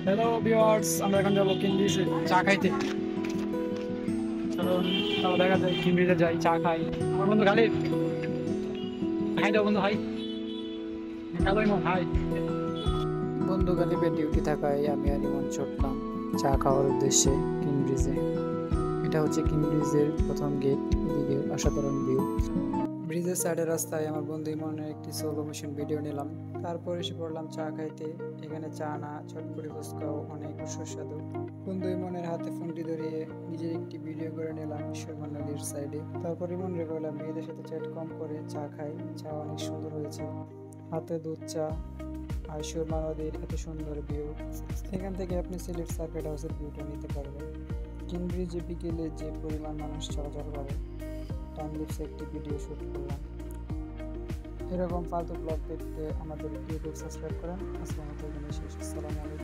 Hello viewers, আমরা এখন যাবো কিনব্রিজে চা খাইতে। চলো তাহলে দেখা যায় কিনব্রিজে যাই, চা খাই। আমার বন্ধু খালিদ, হাই দাও বন্ধু, হাই। হ্যালো ইমন, হাই। বন্ধু গালিবের ডিউটি থাকায় আমি আর ইমন ছুটলাম চা খাওয়ার উদ্দেশ্যে কিংব্রিজে। এটা হচ্ছে কিংব্রিজের প্রথম গেট। এদিকে অসাধারণ ভিউ। ব্রিজের সাইডের রাস্তায় আমার বন্ধু ইমনের একটি সোলো মোশন ভিডিও নিলাম। তারপর এসে পড়লাম চা খাইতে। এখানে চা না, চটপটি ফুচকাও অনেক সুস্বাদু। বন্ধু ইমনের হাতে ফোনটি ধরিয়ে নিজের একটি ভিডিও করে নিলাম ঈশ্বরগঞ্জ নদীর সাইডে। তারপর ইমন রে বললাম মেয়েদের সাথে চ্যাট কম করে চা খাই, চা অনেক সুন্দর হয়েছে। হাতে দুধ চা আর সুরমা নদীর এত সুন্দর ভিউ। এখান থেকে আপনি সিলেট সার্কিট হাউসের ভিউটা নিতে পারবেন। কিংব্রিজে বিকেলে যে পরিমাণ মানুষ চলাচল করে, টাইম ল্যাপসে একটি ভিডিও শুট করলাম। এরকম ফালতু ব্লগ দেখতে আমাদের ইউটিউব সাবস্ক্রাইব করেন। আসসালামু আলাইকুম। আসসালামু আলাইকুম।